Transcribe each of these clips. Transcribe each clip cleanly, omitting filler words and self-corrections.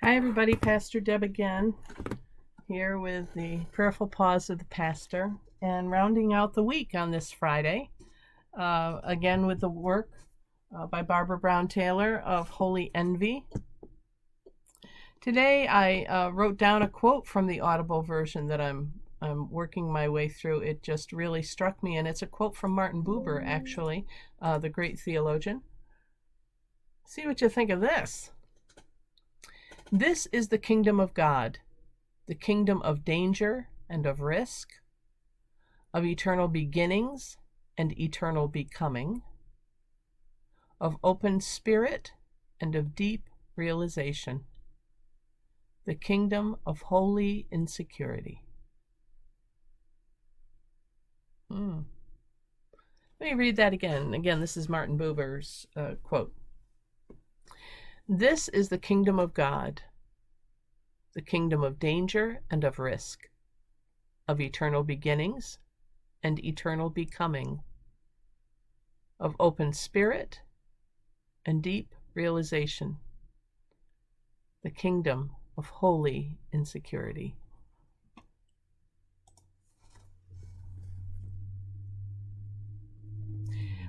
Hi everybody, Pastor Deb again, here with the prayerful pause of the pastor and rounding out the week on this Friday, again with the work by Barbara Brown Taylor of Holy Envy. Today I wrote down a quote from the Audible version that I'm working my way through. It just really struck me, and it's a quote from Martin Buber, actually, the great theologian. See what you think of this. This is the kingdom of God, the kingdom of danger and of risk, of eternal beginnings and eternal becoming, of open spirit and of deep realization, the kingdom of holy insecurity. Let me read that again. Again, this is Martin Buber's quote. This is the kingdom of God, the kingdom of danger and of risk, of eternal beginnings and eternal becoming, of open spirit and deep realization, the kingdom of holy insecurity.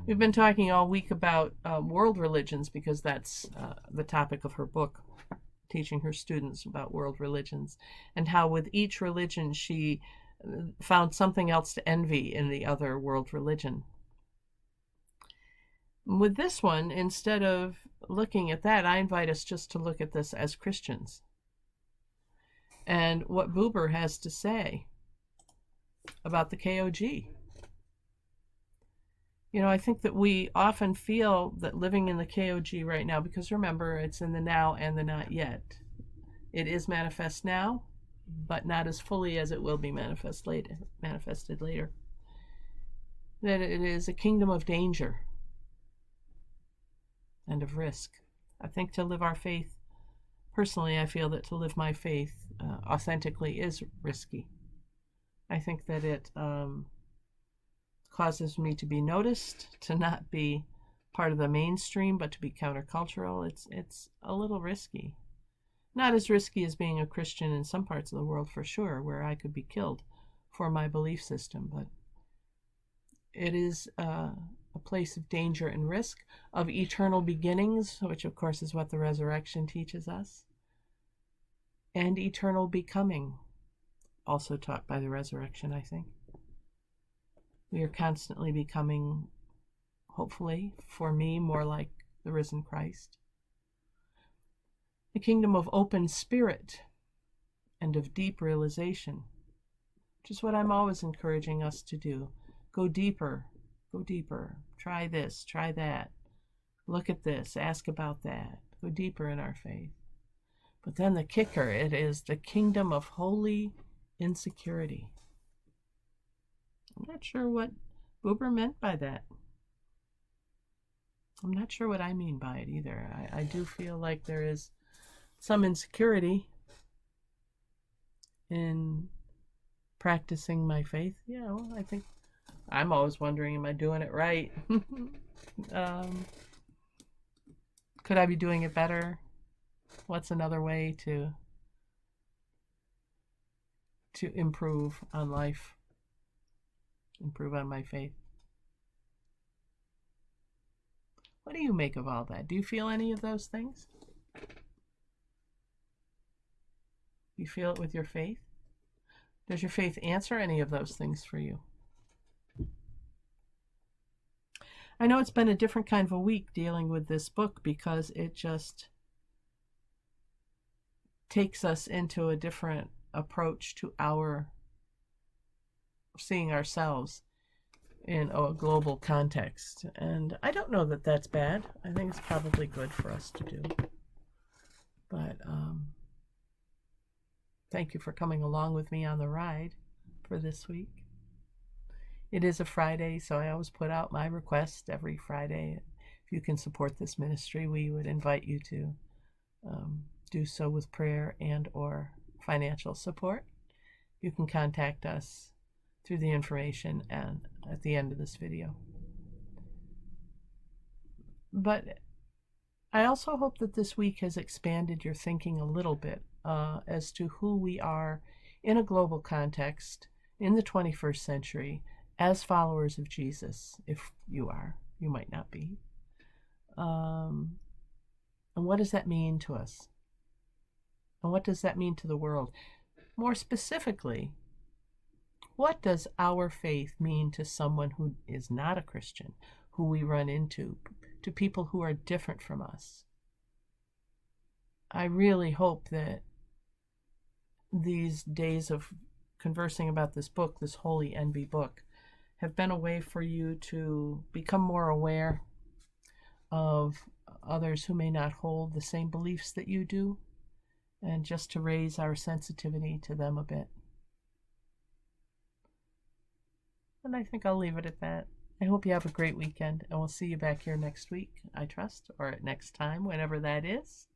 We've been talking all week about world religions because that's the topic of her book, teaching her students about world religions, and how with each religion she found something else to envy in the other world religion. With this one, instead of looking at that, I invite us just to look at this as Christians and what Buber has to say about the KOG. You know, I think that we often feel that living in the KOG right now, because remember, it's in the now and the not yet. It is manifest now, but not as fully as it will be manifested later. That it is a kingdom of danger and of risk. I think to live our faith, personally, I feel that to live my faith authentically is risky. I think that it causes me to be noticed, to not be part of the mainstream, but to be countercultural. It's a little risky. Not as risky as being a Christian in some parts of the world, for sure, where I could be killed for my belief system, but it is a place of danger and risk, of eternal beginnings, which of course is what the resurrection teaches us, and eternal becoming, also taught by the resurrection, I think. We are constantly becoming, hopefully, for me, more like the risen Christ. The kingdom of open spirit and of deep realization, which is what I'm always encouraging us to do. Go deeper, try this, try that, look at this, ask about that, go deeper in our faith. But then the kicker, it is the kingdom of holy insecurity. I'm not sure what Buber meant by that. I'm not sure what I mean by it either. I do feel like there is some insecurity in practicing my faith. Yeah, well, I think I'm always wondering, am I doing it right? Could I be doing it better? What's another way to improve on life? Improve on my faith. What do you make of all that? Do you feel any of those things? Do you feel it with your faith? Does your faith answer any of those things for you? I know it's been a different kind of a week dealing with this book because it just takes us into a different approach to our seeing ourselves in a global context. And I don't know that that's bad. I think it's probably good for us to do. But thank you for coming along with me on the ride for this week. It is a Friday, so I always put out my request every Friday. If you can support this ministry, we would invite you to do so with prayer and or financial support. You can contact us through the information and at the end of this video. But I also hope that this week has expanded your thinking a little bit as to who we are in a global context in the 21st century as followers of Jesus. If you are, you might not be. And what does that mean to us? And what does that mean to the world? More specifically, what does our faith mean to someone who is not a Christian, who we run into, to people who are different from us? I really hope that these days of conversing about this book, this Holy Envy book, have been a way for you to become more aware of others who may not hold the same beliefs that you do, and just to raise our sensitivity to them a bit. And I think I'll leave it at that. I hope you have a great weekend, and we'll see you back here next week, I trust, or at next time, whenever that is.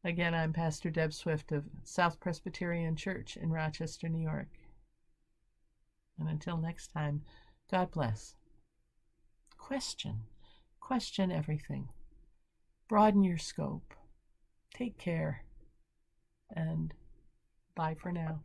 Again, I'm Pastor Deb Swift of South Presbyterian Church in Rochester, New York. And until next time, God bless. Question everything. Broaden your scope. Take care. And bye for now.